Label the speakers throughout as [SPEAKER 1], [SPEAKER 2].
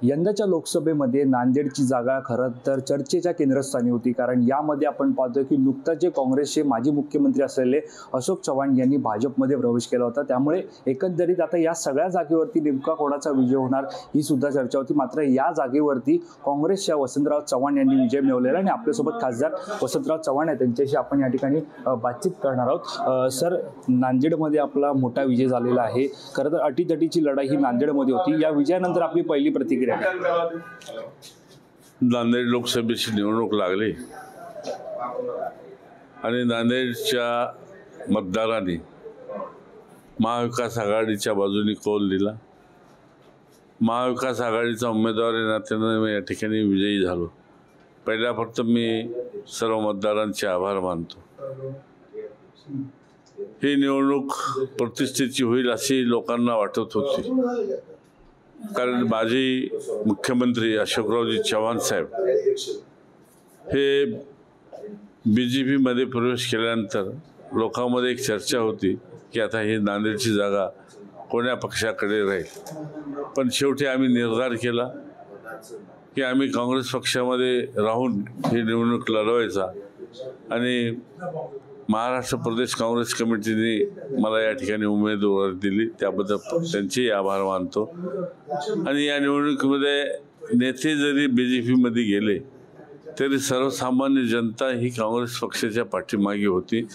[SPEAKER 1] यंदाच्या लोकसभेमध्ये नांदेडची जागा खरं तर चर्चेच्या केंद्रस्थानी होती, कारण यामध्ये आपण पाहतोय की नुकताच जे काँग्रेसचे माजी मुख्यमंत्री असलेले अशोक चव्हाण यांनी भाजपमध्ये प्रवेश केला होता। त्यामुळे एकंदरीत आता या सगळ्या जागेवरती नेमका कोणाचा विजय होणार ही सुद्धा चर्चा होती। मात्र या जागेवरती काँग्रेसच्या वसंतराव चव्हाण यांनी विजय मिळवलेला आणि आपल्यासोबत खासदार वसंतराव चव्हाण आहेत, त्यांच्याशी आपण या ठिकाणी बातचीत करणार आहोत। सर, नांदेडमध्ये आपला मोठा विजय झालेला आहे। खरं तर अटीतटीची लढाई ही नांदेडमध्ये होती। या विजयानंतर आपली पहिली प्रतिक्रिया।
[SPEAKER 2] नांदेड लोकसभेची निवडणूक लागली आणि नांदेडच्या मतदारांनी महाविकास आघाडीच्या बाजूने कौल दिला। महाविकास आघाडीचा उमेदवार या नात्याने मी या ठिकाणी विजयी झालो। पहिल्या फक्त मी सर्व मतदारांचे आभार मानतो। ही निवडणूक प्रतिष्ठेची होईल अशी लोकांना वाटत होती, कारण माजी मुख्यमंत्री अशोकरावजी चव्हाण साहेब हे BJP मध्ये प्रवेश केल्यानंतर लोकांमध्ये एक चर्चा होती की आता ही नांदेडची जागा कोण्या पक्षाकडे राहील। पण शेवटी आम्ही निर्धार केला की आम्ही काँग्रेस पक्षामध्ये राहून ही निवडणूक लढवायचा आणि महाराष्ट्र प्रदेश काँग्रेस कमिटीने मला या ठिकाणी उमेदवारी दिली, त्याबद्दल त्यांचेही आभार मानतो। आणि या निवडणुकीमध्ये नेते जरी BJP मध्ये गेले तरी सर्वसामान्य जनता ही काँग्रेस पक्षाच्या पाठीमागे होती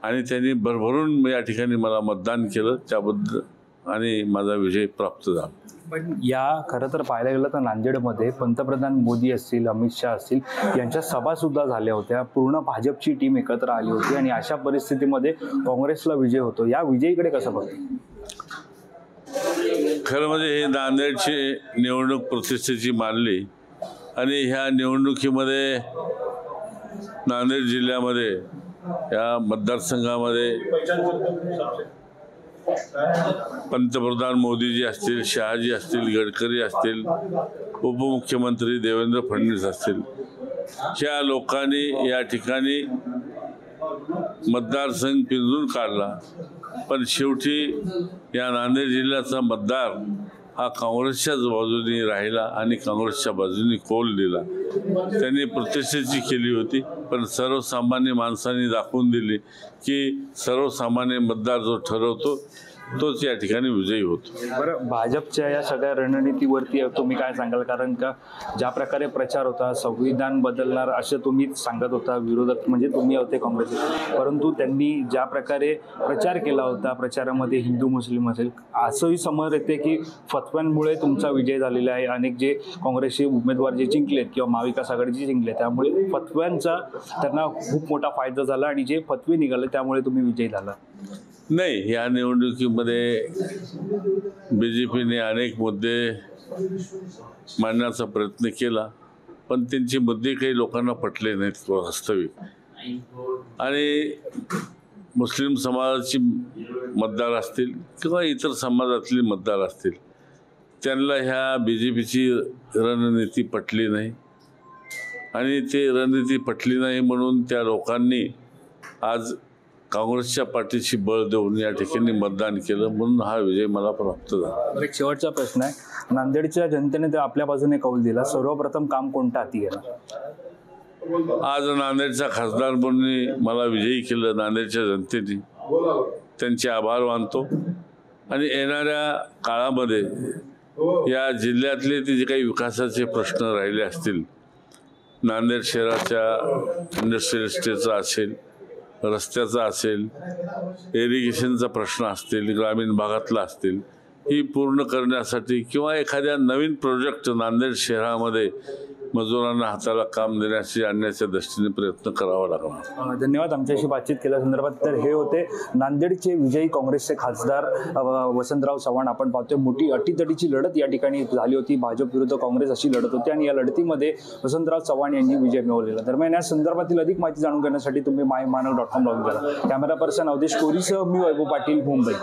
[SPEAKER 2] आणि त्यांनी भरभरून या ठिकाणी मला मतदान केलं, त्याबद्दल आणि माझा विजय प्राप्त झाला।
[SPEAKER 1] पण या खरं तर पाहायला गेलं तर नांदेडमध्ये पंतप्रधान मोदी असतील, अमित शहा असतील, यांच्या सभा सुद्धा झाल्या होत्या। पूर्ण भाजपची टीम एकत्र आली होती आणि अशा परिस्थितीमध्ये काँग्रेसला विजय होतो। या विजयीकडे कसं बघतो?
[SPEAKER 2] खरं म्हणजे हे नांदेडची निवडणूक प्रतिष्ठेची मानली आणि ह्या निवडणुकीमध्ये नांदेड जिल्ह्यामध्ये या मतदारसंघामध्ये पंतप्रधान मोदीजी असतील, शहाजी असतील, गडकरी असतील, उपमुख्यमंत्री देवेंद्र फडणवीस असतील, ह्या लोकांनी या ठिकाणी मतदारसंघ पिंजून काढला। पण शेवटी या नांदेड जिल्ह्याचा मतदार हा काँग्रेसच्याच बाजूने राहिला आणि काँग्रेसच्या बाजूने कौल दिला। त्यांनी प्रतिष्ठेची केली होती, पण सर्वसामान्य माणसांनी दाखवून दिली की सर्वसामान्य मतदार जो ठरवतो तोच या ठिकाणी विजयी होतो।
[SPEAKER 1] बरं, भाजपच्या या सगळ्या रणनीतीवरती तुम्ही काय सांगाल? कारण का ज्या प्रकारे प्रचार होता, संविधान बदलणार असं तुम्ही सांगत होता, विरोधक म्हणजे तुम्ही होते काँग्रेसचे, परंतु त्यांनी ज्या प्रकारे प्रचार केला होता, प्रचारामध्ये हिंदू मुस्लिम असेल असंही समोर येते की फतव्यांमुळे तुमचा विजय झालेला आहे। अनेक जे काँग्रेसचे उमेदवार जे जिंकलेत किंवा महाविकास आघाडीचे जिंकले, त्यामुळे फतव्यांचा त्यांना खूप मोठा फायदा झाला आणि जे फतवे निघाले त्यामुळे तुम्ही विजयी झाला।
[SPEAKER 2] नाही, या निवडणुकीमध्ये BJPने अनेक मुद्दे मांडण्याचा प्रयत्न केला, पण त्यांचे मुद्दे काही लोकांना पटले नाहीत वास्तविक। आणि मुस्लिम समाजाची मतदार असतील किंवा इतर समाजातले मतदार असतील, त्यांना ह्या BJPची रणनीती पटली नाही आणि ते रणनीती पटली नाही म्हणून त्या लोकांनी आज काँग्रेसच्या पाठीशी बळ देऊन या ठिकाणी मतदान केलं, म्हणून हा विजय मला प्राप्त झाला।
[SPEAKER 1] एक शेवटचा प्रश्न आहे, नांदेडच्या जनतेने तर आपल्या बाजूने कौल दिला, सर्वप्रथम काम कोणतं हाती गेलं?
[SPEAKER 2] आज नांदेडचा खासदार म्हणून मला विजयी केलं नांदेडच्या जनतेने, त्यांचे आभार मानतो। आणि येणाऱ्या काळामध्ये या जिल्ह्यातले ते जे काही विकासाचे प्रश्न राहिले असतील, नांदेड शहराच्या इंडस्ट्रियल इस्टेटचा असेल, रस्त्याचा असेल, इरिगेशनचा प्रश्न असतील, ग्रामीण भागातला असतील, ही पूर्ण करण्यासाठी किंवा एखाद्या नवीन प्रोजेक्ट नांदेड शहरामध्ये मजुरांना हाताला काम देण्याची आणण्याच्या दृष्टीने प्रयत्न करावा लागणार।
[SPEAKER 1] धन्यवाद आमच्याशी बातचीत केल्या संदर्भात। तर हे होते नांदेडचे विजयी काँग्रेसचे खासदार वसंतराव चव्हाण। आपण पाहतोय मोठी अटीतटीची लढत या ठिकाणी झाली होती, भाजप विरुद्ध काँग्रेस अशी लढत होती आणि या लढतीमध्ये वसंतराव चव्हाण यांनी विजय मिळवलेला। दरम्यान या संदर्भातील अधिक माहिती जाणून घेण्यासाठी तुम्ही mymanal.com लॉग करा। कॅमेरा पर्सन अवधेश कोरीसह मी वैभव पाटील, मुंबई।